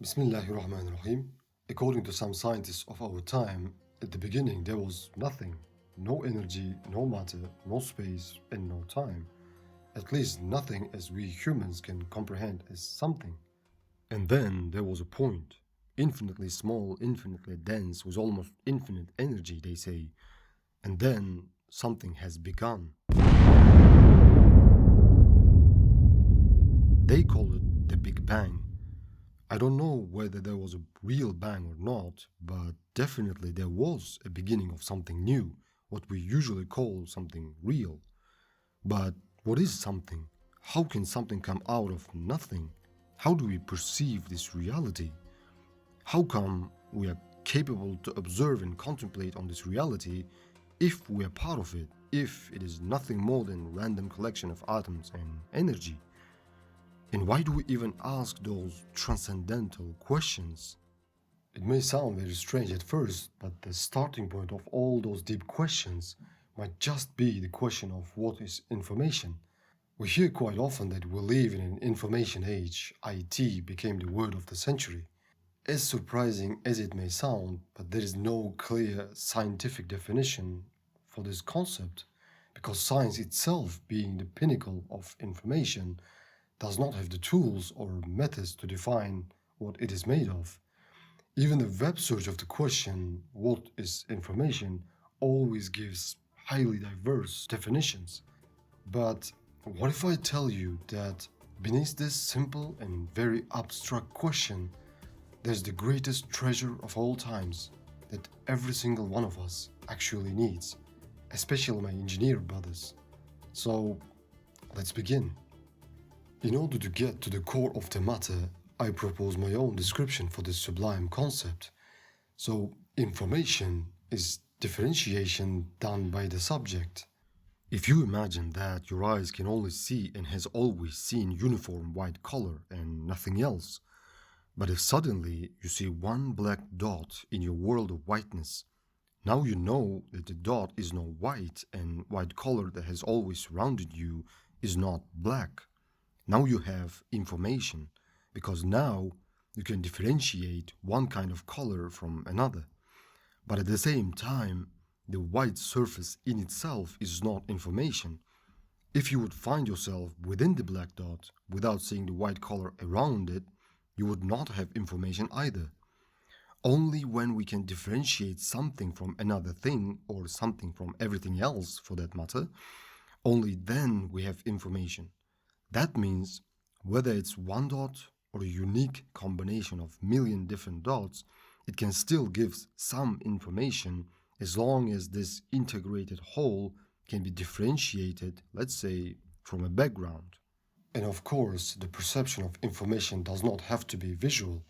Bismillahirrahmanirrahim. According to some scientists of our time, at the beginning there was nothing. No energy, no matter, no space, and no time. At least nothing as we humans can comprehend as something. And then there was a point. Infinitely small, infinitely dense, with almost infinite energy, they say. And then something has begun. They call it the Big Bang. I don't know whether there was a real bang or not, but definitely there was a beginning of something new, what we usually call something real. But what is something? How can something come out of nothing? How do we perceive this reality? How come we are capable to observe and contemplate on this reality if we are part of it, if it is nothing more than a random collection of atoms and energy? And why do we even ask those transcendental questions? It may sound very strange at first, but the starting point of all those deep questions might just be the question of what is information. We hear quite often that we live in an information age. IT became the word of the century. As surprising as it may sound, but there is no clear scientific definition for this concept, because science itself, being the pinnacle of information, does not have the tools or methods to define what it is made of. Even the web search of the question, what is information, always gives highly diverse definitions. But what if I tell you that beneath this simple and very abstract question, there's the greatest treasure of all times that every single one of us actually needs, especially my engineer brothers. So let's begin. In order to get to the core of the matter, I propose my own description for this sublime concept. So, information is differentiation done by the subject. If you imagine that your eyes can only see and has always seen uniform white color and nothing else, but if suddenly you see one black dot in your world of whiteness, now you know that the dot is not white and white color that has always surrounded you is not black. Now you have information, because now you can differentiate one kind of color from another. But at the same time, the white surface in itself is not information. If you would find yourself within the black dot without seeing the white color around it, you would not have information either. Only when we can differentiate something from another thing, or something from everything else for that matter, only then we have information. That means whether it's one dot or a unique combination of million different dots, it can still give some information as long as this integrated whole can be differentiated, let's say, from a background. And of course, the perception of information does not have to be visual.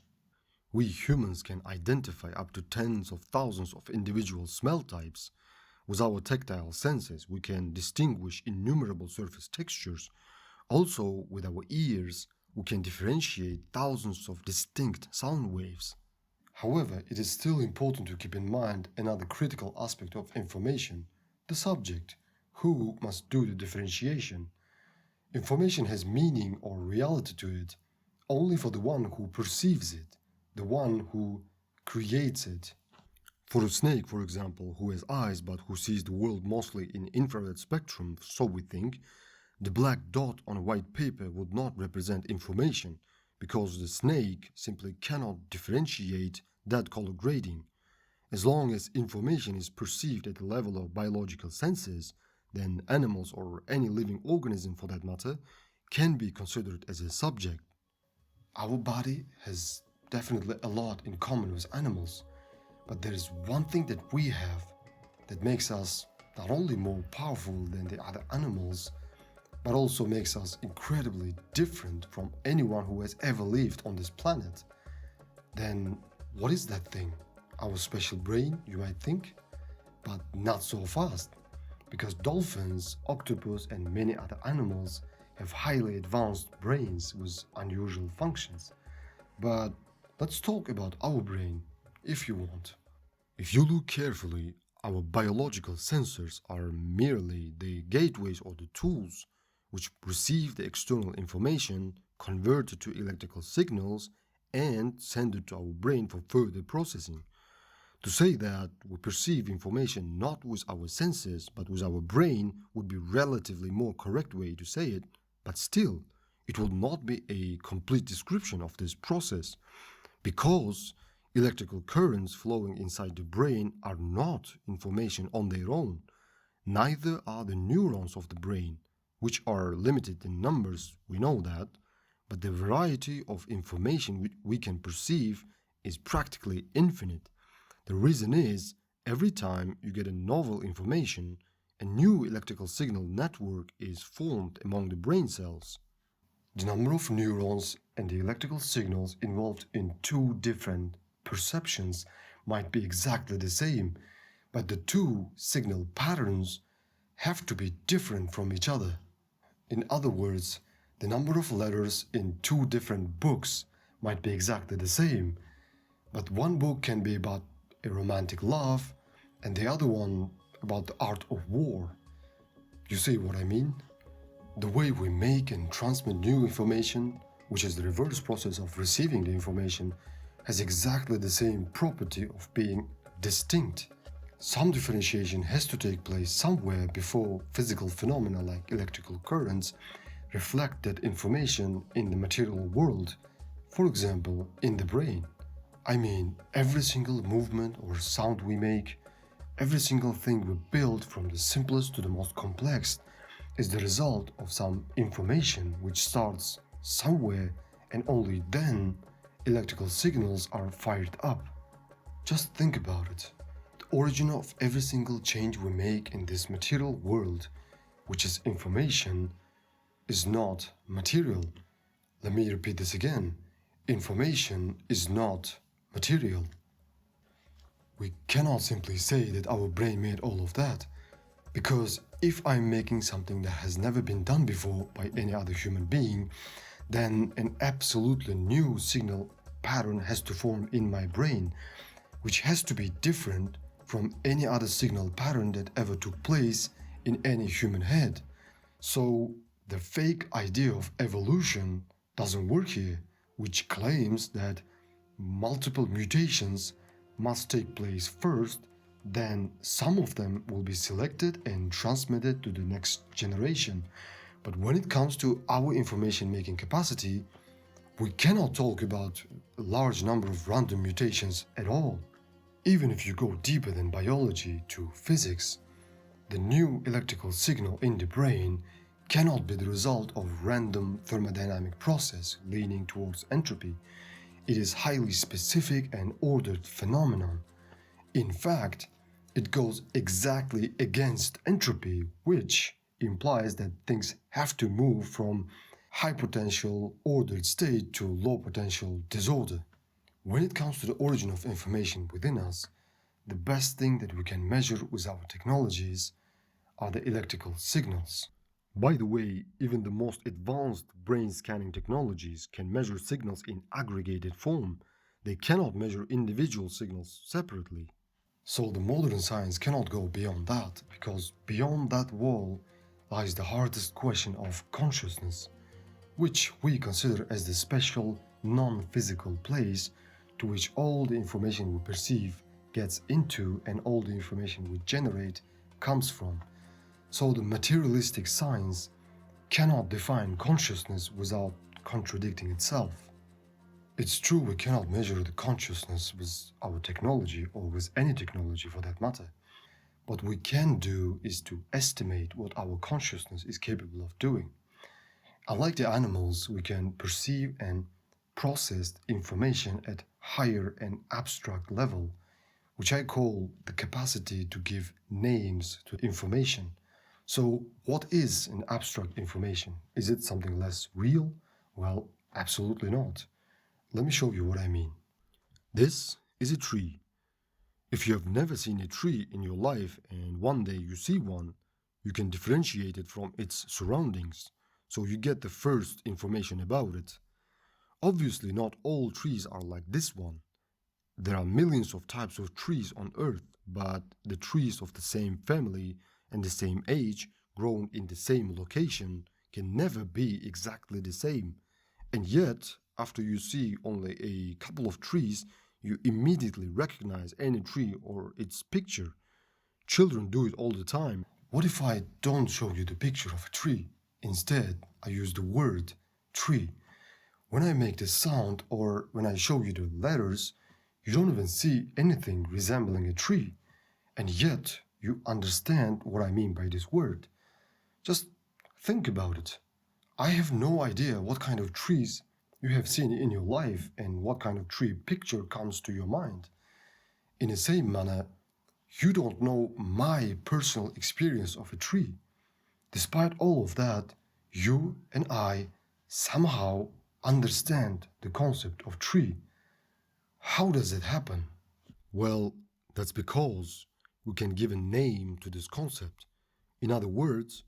We humans can identify up to tens of thousands of individual smell types. With our tactile senses, we can distinguish innumerable surface textures. Also, with our ears, we can differentiate thousands of distinct sound waves. However, it is still important to keep in mind another critical aspect of information, the subject, who must do the differentiation. Information has meaning or reality to it only for the one who perceives it, the one who creates it. For a snake, for example, who has eyes but who sees the world mostly in infrared spectrum, so we think, the black dot on a white paper would not represent information, because the snake simply cannot differentiate that color grading. As long as information is perceived at the level of biological senses, then animals or any living organism for that matter can be considered as a subject. Our body has definitely a lot in common with animals, but there is one thing that we have that makes us not only more powerful than the other animals, but also makes us incredibly different from anyone who has ever lived on this planet. Then what is that thing? Our special brain, you might think? But not so fast, because dolphins, octopus, and many other animals have highly advanced brains with unusual functions. But let's talk about our brain, if you want. If you look carefully, our biological sensors are merely the gateways or the tools which receive the external information, convert it to electrical signals, and send it to our brain for further processing. To say that we perceive information not with our senses but with our brain would be relatively more correct way to say it, but still, it would not be a complete description of this process because electrical currents flowing inside the brain are not information on their own. Neither are the neurons of the brain, which are limited in numbers, we know that, but the variety of information we can perceive is practically infinite. The reason is, every time you get a novel information, a new electrical signal network is formed among the brain cells. The number of neurons and the electrical signals involved in two different perceptions might be exactly the same, but the two signal patterns have to be different from each other. In other words, the number of letters in two different books might be exactly the same, but one book can be about a romantic love and the other one about the art of war. You see what I mean? The way we make and transmit new information, which is the reverse process of receiving the information, has exactly the same property of being distinct. Some differentiation has to take place somewhere before physical phenomena like electrical currents reflect that information in the material world, for example, in the brain. I mean, every single movement or sound we make, every single thing we build from the simplest to the most complex is the result of some information which starts somewhere and only then electrical signals are fired up. Just think about it. The origin of every single change we make in this material world, which is information, is not material. Let me repeat this again. Information is not material. We cannot simply say that our brain made all of that, because if I'm making something that has never been done before by any other human being, then an absolutely new signal pattern has to form in my brain, which has to be different from any other signal pattern that ever took place in any human head. So the fake idea of evolution doesn't work here, which claims that multiple mutations must take place first, then some of them will be selected and transmitted to the next generation. But when it comes to our information making capacity, we cannot talk about a large number of random mutations at all. Even if you go deeper than biology to physics, the new electrical signal in the brain cannot be the result of random thermodynamic process leaning towards entropy. It is highly specific and ordered phenomenon. In fact, it goes exactly against entropy, which implies that things have to move from high potential ordered state to low potential disorder. When it comes to the origin of information within us, the best thing that we can measure with our technologies are the electrical signals. By the way, even the most advanced brain scanning technologies can measure signals in aggregated form. They cannot measure individual signals separately. So the modern science cannot go beyond that, because beyond that wall lies the hardest question of consciousness, which we consider as the special non-physical place to which all the information we perceive gets into and all the information we generate comes from. So the materialistic science cannot define consciousness without contradicting itself. It's true we cannot measure the consciousness with our technology or with any technology for that matter. What we can do is to estimate what our consciousness is capable of doing. Unlike the animals, we can perceive and process information at higher and abstract level, which I call the capacity to give names to information. So what is an abstract information? Is it something less real? Well, absolutely not. Let me show you what I mean. This is a tree. If you have never seen a tree in your life and one day you see one, you can differentiate it from its surroundings, so you get the first information about it. Obviously, not all trees are like this one. There are millions of types of trees on Earth, but the trees of the same family and the same age, grown in the same location, can never be exactly the same. And yet, after you see only a couple of trees, you immediately recognize any tree or its picture. Children do it all the time. What if I don't show you the picture of a tree? Instead, I use the word tree. When I make the sound or when I show you the letters, you don't even see anything resembling a tree. And yet, you understand what I mean by this word. Just think about it. I have no idea what kind of trees you have seen in your life and what kind of tree picture comes to your mind. In the same manner, you don't know my personal experience of a tree. Despite all of that, you and I somehow understand the concept of tree. How does it happen? Well, that's because we can give a name to this concept. In other words,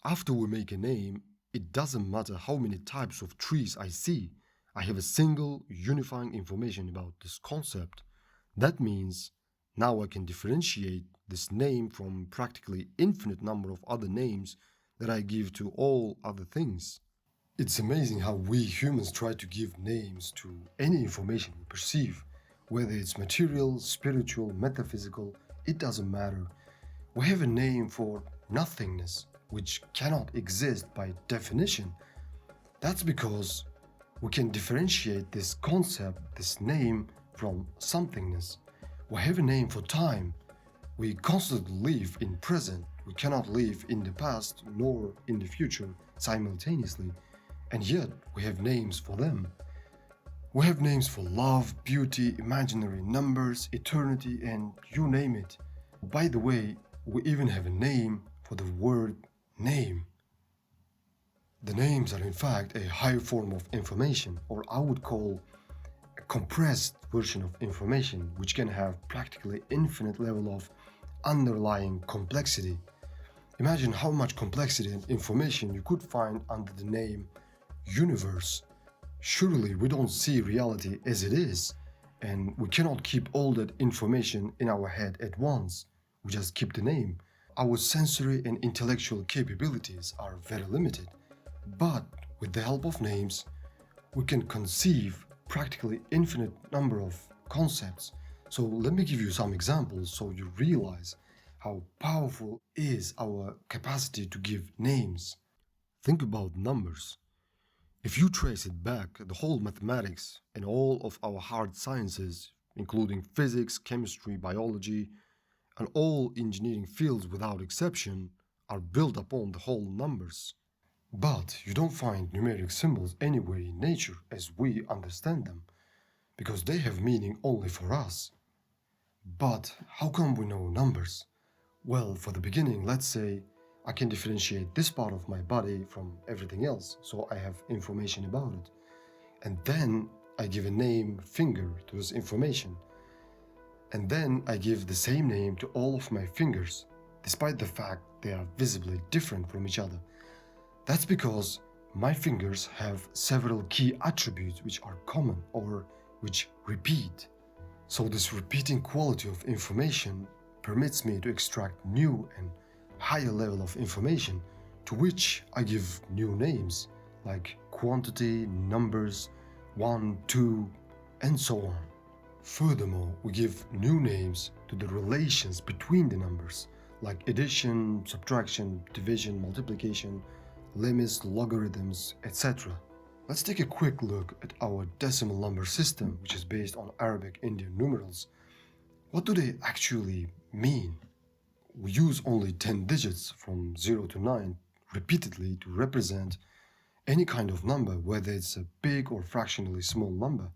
after we make a name, it doesn't matter how many types of trees I see, I have a single unifying information about this concept. That means now I can differentiate this name from practically infinite number of other names that I give to all other things. It's amazing how we humans try to give names to any information we perceive, whether it's material, spiritual, metaphysical, it doesn't matter. We have a name for nothingness, which cannot exist by definition. That's because we can differentiate this concept, this name, from somethingness. We have a name for time. We constantly live in present. We cannot live in the past nor in the future simultaneously. And yet we have names for them. We have names for love, beauty, imaginary numbers, eternity, and you name it. By the way, we even have a name for the word name. The names are in fact a higher form of information, or I would call a compressed version of information, which can have practically infinite level of underlying complexity. Imagine how much complexity and information you could find under the name universe. Surely we don't see reality as it is, and we cannot keep all that information in our head at once. We just keep the name. Our sensory and intellectual capabilities are very limited, but with the help of names, we can conceive practically infinite number of concepts. So let me give you some examples so you realize how powerful is our capacity to give names. Think about numbers. If you trace it back, the whole mathematics and all of our hard sciences, including physics, chemistry, biology, and all engineering fields without exception, are built upon the whole numbers. But you don't find numeric symbols anywhere in nature as we understand them, because they have meaning only for us. But how come we know numbers? Well, for the beginning, let's say I can differentiate this part of my body from everything else, so I have information about it. And then I give a name, finger, to this information. And then I give the same name to all of my fingers, despite the fact they are visibly different from each other. That's because my fingers have several key attributes which are common or which repeat. So this repeating quality of information permits me to extract new and higher level of information to which I give new names like quantity, numbers, 1, 2, and so on. Furthermore, we give new names to the relations between the numbers like addition, subtraction, division, multiplication, limits, logarithms, etc. Let's take a quick look at our decimal number system, which is based on Arabic Indian numerals. What do they actually mean? We use only 10 digits from 0 to 9 repeatedly to represent any kind of number, whether it's a big or fractionally small number.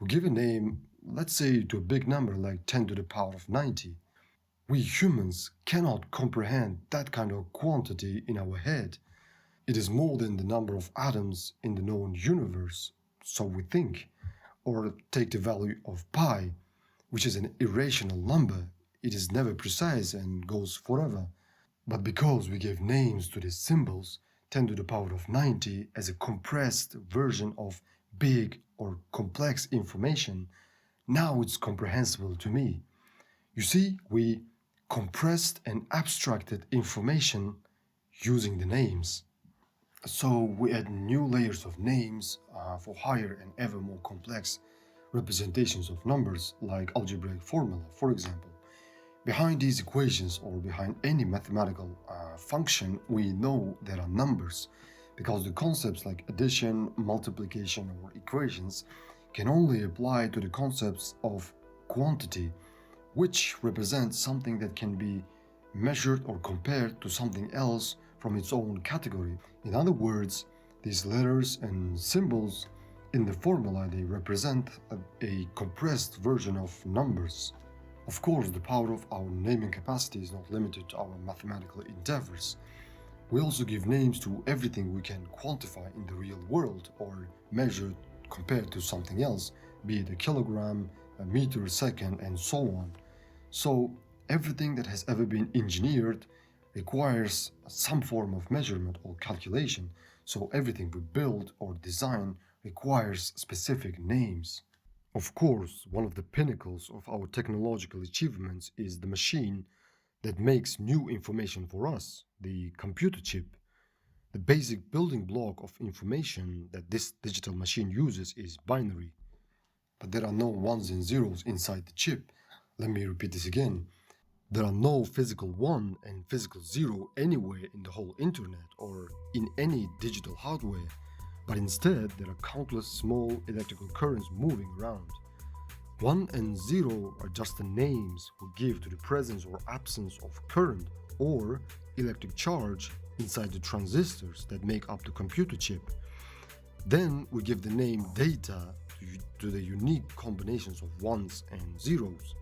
We give a name, let's say, to a big number like 10 to the power of 90. We humans cannot comprehend that kind of quantity in our head. It is more than the number of atoms in the known universe, so we think. Or take the value of pi, which is an irrational number. It is never precise and goes forever. But because we gave names to these symbols, 10 to the power of 90 as a compressed version of big or complex information, now it's comprehensible to me. You see, we compressed and abstracted information using the names. So we add new layers of names for higher and ever more complex representations of numbers, like algebraic formula, for example. Behind these equations or behind any mathematical function, we know there are numbers because the concepts like addition, multiplication, or equations can only apply to the concepts of quantity, which represents something that can be measured or compared to something else from its own category. In other words, these letters and symbols in the formula, they represent a compressed version of numbers. Of course, the power of our naming capacity is not limited to our mathematical endeavors. We also give names to everything we can quantify in the real world or measure compared to something else, be it a kilogram, a meter a second, and so on. So, everything that has ever been engineered requires some form of measurement or calculation. So, everything we build or design requires specific names. Of course, one of the pinnacles of our technological achievements is the machine that makes new information for us, the computer chip. The basic building block of information that this digital machine uses is binary. But there are no ones and zeros inside the chip. Let me repeat this again. There are no physical one and physical zero anywhere in the whole internet or in any digital hardware, but instead there are countless small electrical currents moving around. 1 and 0 are just the names we give to the presence or absence of current or electric charge inside the transistors that make up the computer chip. Then we give the name data to the unique combinations of ones and zeros.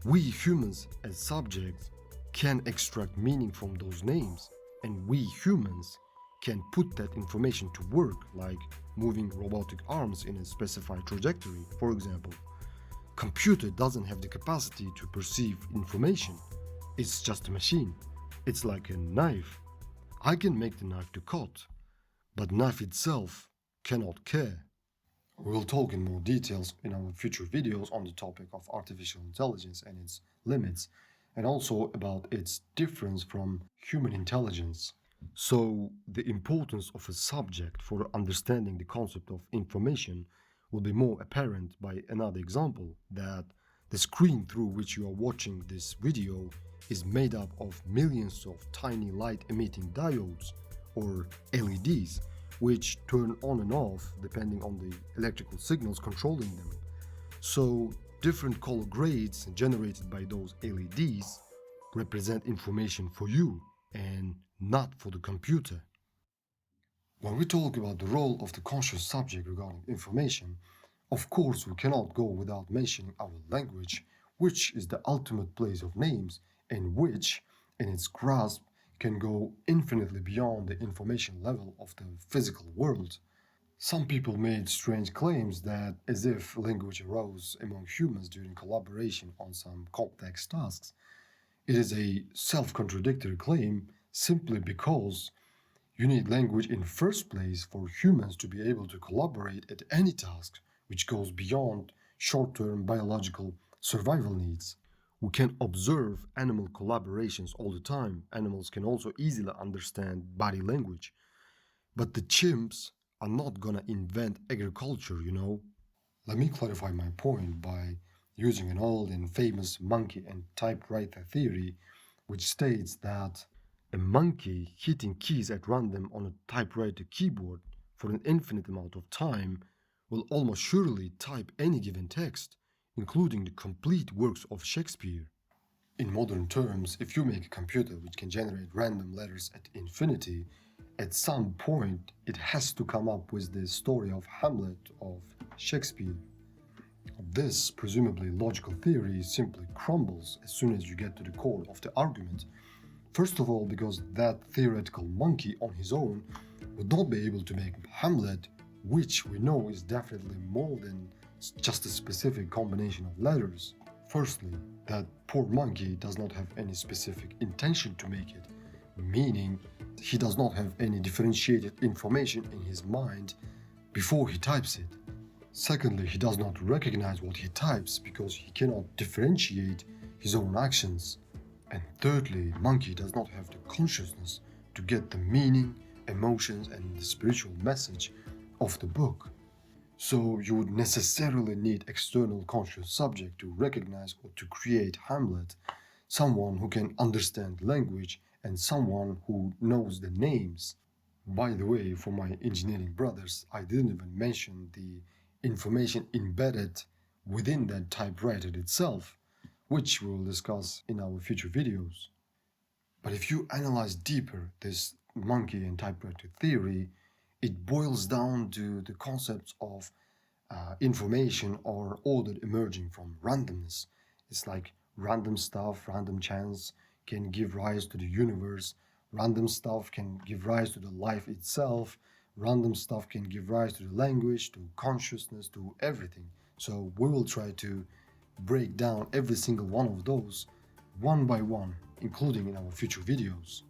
We humans as subjects can extract meaning from those names, and we humans can put that information to work, like moving robotic arms in a specified trajectory, for example. Computer doesn't have the capacity to perceive information. It's just a machine. It's like a knife. I can make the knife to cut, but knife itself cannot care. We'll talk in more details in our future videos on the topic of artificial intelligence and its limits, and also about its difference from human intelligence. So, the importance of a subject for understanding the concept of information will be more apparent by another example, that the screen through which you are watching this video is made up of millions of tiny light emitting diodes, or LEDs, which turn on and off depending on the electrical signals controlling them. So, different color grades generated by those LEDs represent information for you and not for the computer. When we talk about the role of the conscious subject regarding information, of course we cannot go without mentioning our language, which is the ultimate place of names and which, in its grasp, can go infinitely beyond the information level of the physical world. Some people made strange claims that as if language arose among humans during collaboration on some complex tasks. It is a self-contradictory claim simply because you need language in first place for humans to be able to collaborate at any task which goes beyond short-term biological survival needs. We can observe animal collaborations all the time. Animals can also easily understand body language. But the chimps are not gonna invent agriculture. Let me clarify my point by using an old and famous monkey and typewriter theory, which states that a monkey hitting keys at random on a typewriter keyboard for an infinite amount of time will almost surely type any given text, including the complete works of Shakespeare. In modern terms, if you make a computer which can generate random letters at infinity, at some point it has to come up with the story of Hamlet of Shakespeare. This presumably logical theory simply crumbles as soon as you get to the core of the argument. First of all, because that theoretical monkey on his own would not be able to make Hamlet, which we know is definitely more than just a specific combination of letters. Firstly, that poor monkey does not have any specific intention to make it, meaning he does not have any differentiated information in his mind before he types it. Secondly, he does not recognize what he types because he cannot differentiate his own actions. And thirdly, monkey does not have the consciousness to get the meaning emotions, and the spiritual message of the book. So you would necessarily need external conscious subject to recognize or to create Hamlet, someone who can understand language and someone who knows the names. By the way, for my engineering brothers, I didn't even mention the information embedded within that typewriter itself, which we will discuss in our future videos. But if you analyze deeper this monkey and typewriter theory, it boils down to the concepts of information or order emerging from randomness. It's like random stuff, random chance can give rise to the universe, random stuff can give rise to the life itself, random stuff can give rise to the language, to consciousness, to everything. So we will try to break down every single one of those one by one, including in our future videos.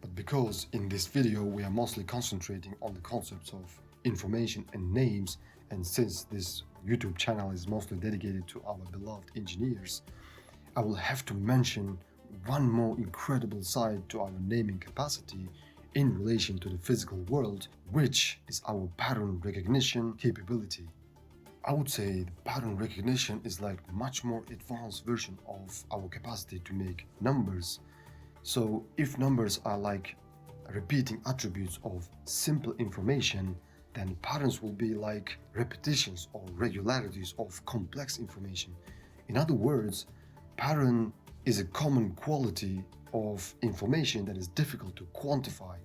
But because in this video we are mostly concentrating on the concepts of information and names, and since this YouTube channel is mostly dedicated to our beloved engineers, I will have to mention one more incredible side to our naming capacity in relation to the physical world, which is our pattern recognition capability. I would say the pattern recognition is like much more advanced version of our capacity to make numbers. So if numbers are like repeating attributes of simple information, then patterns will be like repetitions or regularities of complex information. In other words, pattern is a common quality of information that is difficult to quantify.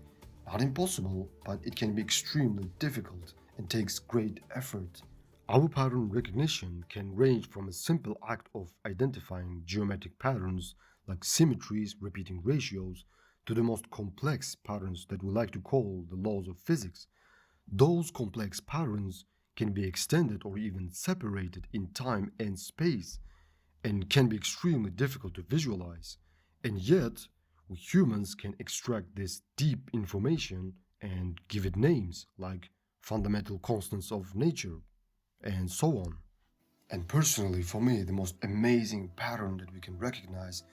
Not impossible, but it can be extremely difficult and takes great effort. Our pattern recognition can range from a simple act of identifying geometric patterns like symmetries, repeating ratios, to the most complex patterns that we like to call the laws of physics. Those complex patterns can be extended or even separated in time and space and can be extremely difficult to visualize. And yet, we humans can extract this deep information and give it names like fundamental constants of nature and so on. And personally, for me, the most amazing pattern that we can recognize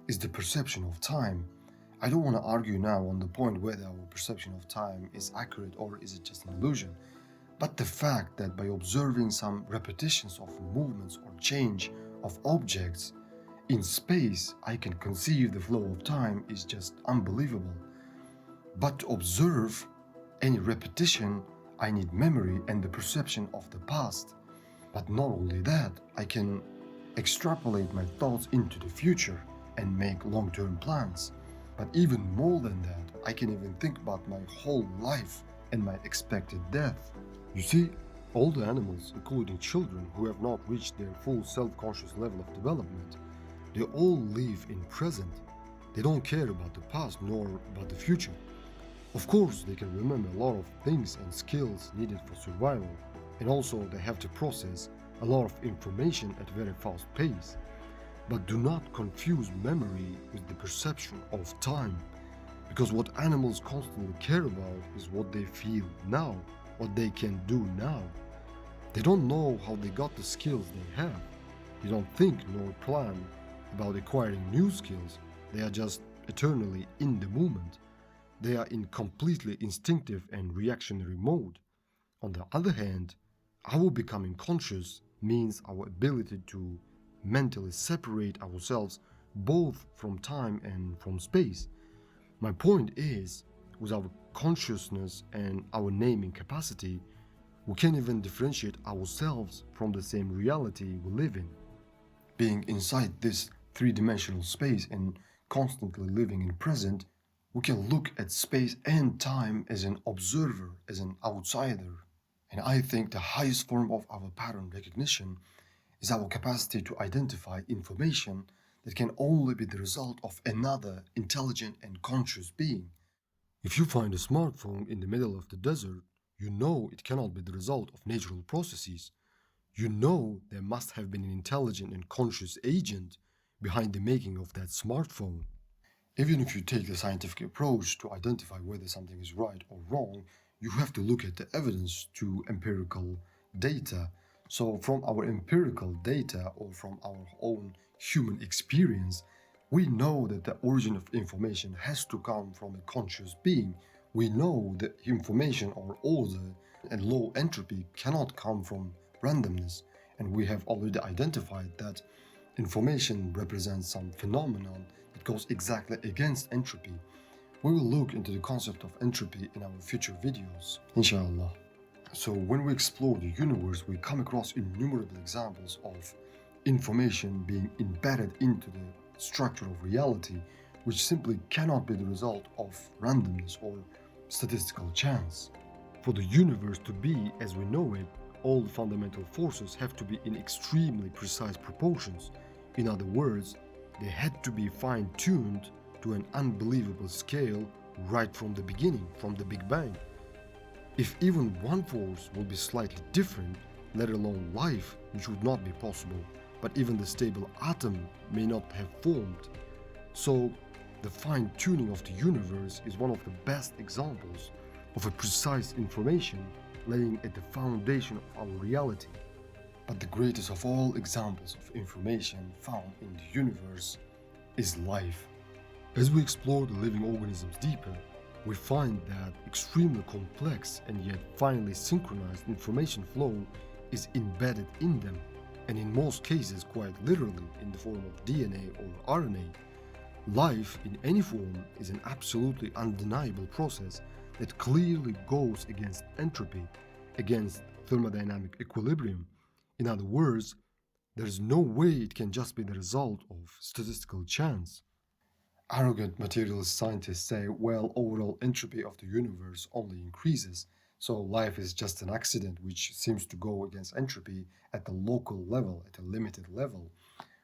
is the perception of time. I don't want to argue now on the point whether our perception of time is accurate or is it just an illusion, but the fact that by observing some repetitions of movements or change of objects in space, I can conceive the flow of time is just unbelievable. But to observe any repetition, I need memory and the perception of the past. But not only that, I can extrapolate my thoughts into the future and make long-term plans. But even more than that, I can even think about my whole life and my expected death. You see, all the animals, including children who have not reached their full self-conscious level of development, they all live in present. They don't care about the past nor about the future. Of course, they can remember a lot of things and skills needed for survival, and also they have to process a lot of information at a very fast pace. But do not confuse memory with the perception of time, because what animals constantly care about is what they feel now, what they can do now. They don't know how they got the skills they have. They don't think nor plan about acquiring new skills. They are just eternally in the moment. They are in completely instinctive and reactionary mode. On the other hand, our becoming conscious means our ability to mentally separate ourselves both from time and from space. My point is, with our consciousness and our naming capacity, we can even differentiate ourselves from the same reality we live in. Being inside this three-dimensional space and constantly living in present, we can look at space and time as an observer, as an outsider. And I think the highest form of our pattern recognition is our capacity to identify information that can only be the result of another intelligent and conscious being. If you find a smartphone in the middle of the desert, you know it cannot be the result of natural processes. You know there must have been an intelligent and conscious agent behind the making of that smartphone. Even if you take the scientific approach to identify whether something is right or wrong, you have to look at the evidence to empirical data. So from our empirical data or from our own human experience, We know that the origin of information has to come from a conscious being. We know that information or order and low entropy cannot come from randomness, and we have already identified that information represents some phenomenon that goes exactly against entropy. We will look into the concept of entropy in our future videos, inshallah. So when we explore the universe, we come across innumerable examples of information being embedded into the structure of reality, which simply cannot be the result of randomness or statistical chance. For the universe to be as we know it, all the fundamental forces have to be in extremely precise proportions. In other words, they had to be fine-tuned to an unbelievable scale right from the beginning, from the Big Bang. If even one force will be slightly different, let alone life, which would not be possible, but even the stable atom may not have formed. So, the fine-tuning of the universe is one of the best examples of a precise information laying at the foundation of our reality. But the greatest of all examples of information found in the universe is life. As we explore the living organisms deeper, we find that extremely complex and yet finely synchronized information flow is embedded in them, and in most cases quite literally in the form of DNA or RNA. Life in any form is an absolutely undeniable process that clearly goes against entropy, against thermodynamic equilibrium. In other words, there is no way it can just be the result of statistical chance. Arrogant materialist scientists say, well, overall entropy of the universe only increases, so life is just an accident which seems to go against entropy at the local level, at a limited level.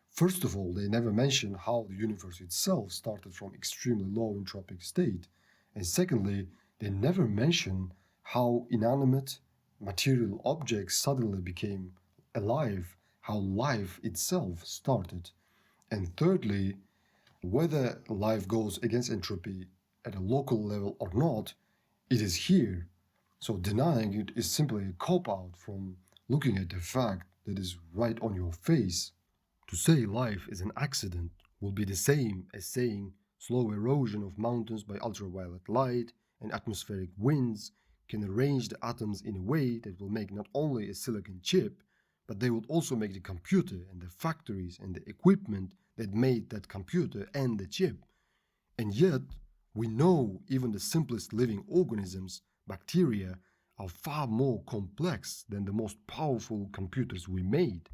First of all, they never mention how the universe itself started from extremely low entropic state. And secondly, they never mention how inanimate material objects suddenly became alive, how life itself started. And thirdly, whether life goes against entropy at a local level or not, it is here. So denying it is simply a cop-out from looking at the fact that is right on your face. To say life is an accident will be the same as saying slow erosion of mountains by ultraviolet light and atmospheric winds can arrange the atoms in a way that will make not only a silicon chip, but they would also make the computer and the factories and the equipment that made that computer and the chip. And yet, we know even the simplest living organisms, bacteria, are far more complex than the most powerful computers we made.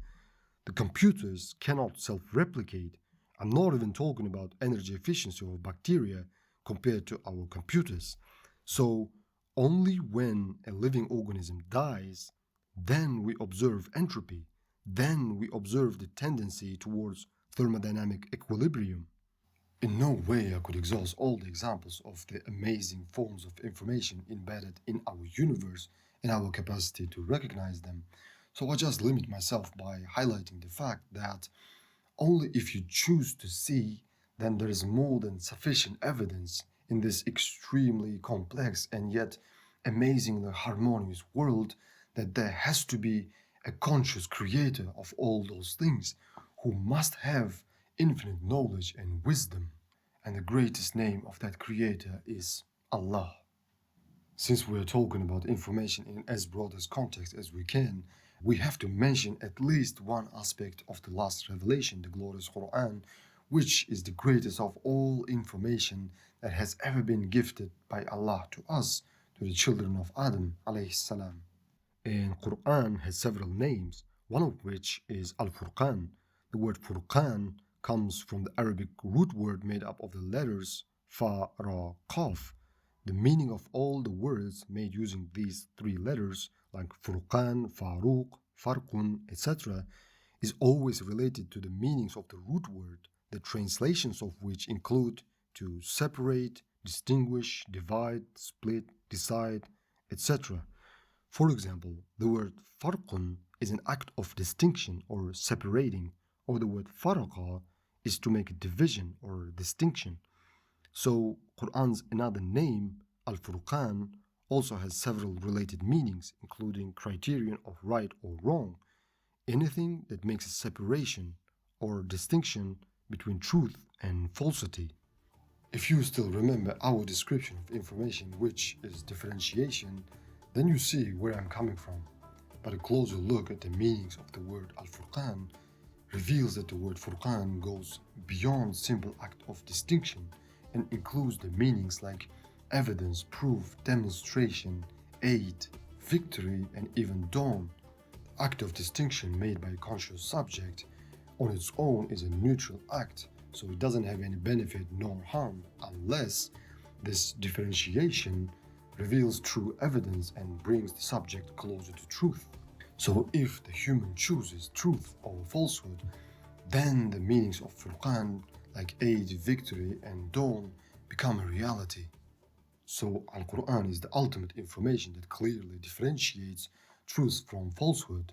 The computers cannot self-replicate. I'm not even talking about energy efficiency of bacteria compared to our computers. So only when a living organism dies, then we observe entropy. Then we observe the tendency towards thermodynamic equilibrium. In no way I could exhaust all the examples of the amazing forms of information embedded in our universe and our capacity to recognize them. So I just limit myself by highlighting the fact that only if you choose to see, then there is more than sufficient evidence in this extremely complex and yet amazingly harmonious world that there has to be a conscious creator of all those things who must have infinite knowledge and wisdom. And the greatest name of that creator is Allah. Since we are talking about information in as broad as context as we can, we have to mention at least one aspect of the last revelation, the glorious Quran, which is the greatest of all information that has ever been gifted by Allah to us, to the children of Adam alayhi salam. And Quran has several names, one of which is Al-Furqan. The word Furqan comes from the Arabic root word made up of the letters Fa, Ra, Qaf. The meaning of all the words made using these three letters, like Furqan, Faruq, Farqun, etc., is always related to the meanings of the root word, the translations of which include to separate, distinguish, divide, split, decide, etc. For example, the word farqun is an act of distinction or separating, or the word faraqa is to make a division or distinction. So, Quran's another name, Al-Furqan, also has several related meanings, including criterion of right or wrong, anything that makes a separation or distinction between truth and falsity. If you still remember our description of information, which is differentiation, then you see where I'm coming from. But a closer look at the meanings of the word al-Furqan reveals that the word Furqan goes beyond simple act of distinction and includes the meanings like evidence, proof, demonstration, aid, victory, and even dawn. The act of distinction made by a conscious subject on its own is a neutral act, so it doesn't have any benefit nor harm unless this differentiation reveals true evidence and brings the subject closer to truth. So if the human chooses truth over falsehood, then the meanings of Furqan like aid, victory, and dawn become a reality. So Al-Quran is the ultimate information that clearly differentiates truth from falsehood,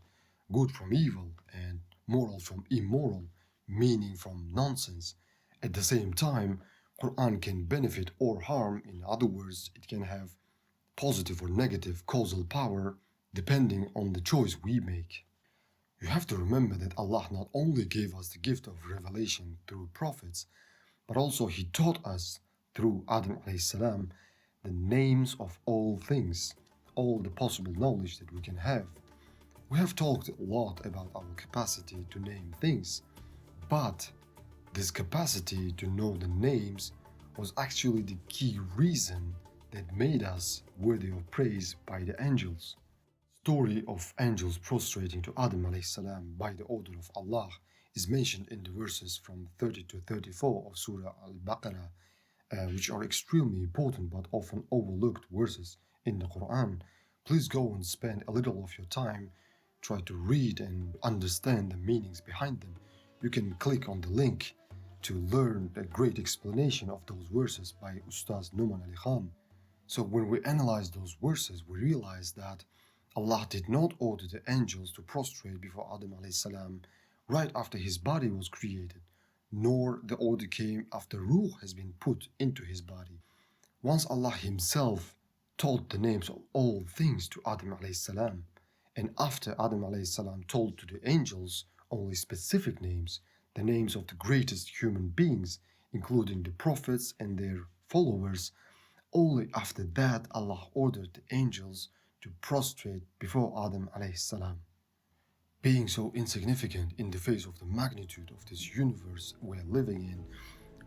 good from evil, and moral from immoral, meaning from nonsense. At the same time, Quran can benefit or harm. In other words, it can have positive or negative causal power depending on the choice we make. You have to remember that Allah not only gave us the gift of revelation through prophets, but also He taught us through Adam alayhi salam the names of all things, all the possible knowledge that we can have. We have talked a lot about our capacity to name things, but this capacity to know the names was actually the key reason that made us worthy of praise by the angels. Story of angels prostrating to Adam alayhi salam by the order of Allah is mentioned in the verses from 30 to 34 of Surah Al-Baqarah, which are extremely important but often overlooked verses in the Quran. Please go and spend a little of your time, try to read and understand the meanings behind them. You can click on the link to learn a great explanation of those verses by Ustaz Numan Ali Khan. So when we analyze those verses, we realize that Allah did not order the angels to prostrate before Adam alayhi salam right after his body was created, nor the order came after ruh has been put into his body. Once Allah Himself told the names of all things to Adam alayhi salam, and after Adam alayhi salam told to the angels only specific names, the names of the greatest human beings, including the prophets and their followers, only after that Allah ordered the angels to prostrate before Adam alayhi salam. Being so insignificant in the face of the magnitude of this universe we're living in,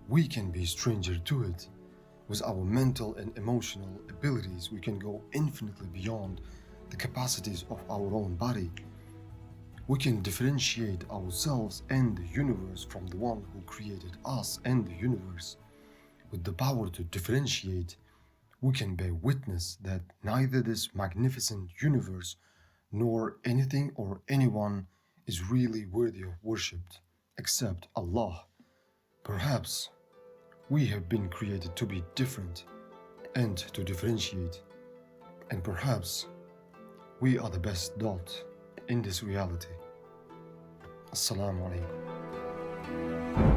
we can be stranger to it. With our mental and emotional abilities, we can go infinitely beyond the capacities of our own body. We can differentiate ourselves and the universe from the one who created us and the universe. With the power to differentiate, we can bear witness that neither this magnificent universe nor anything or anyone is really worthy of worship except Allah. Perhaps we have been created to be different and to differentiate, and perhaps we are the best dot in this reality. Assalamu alaikum.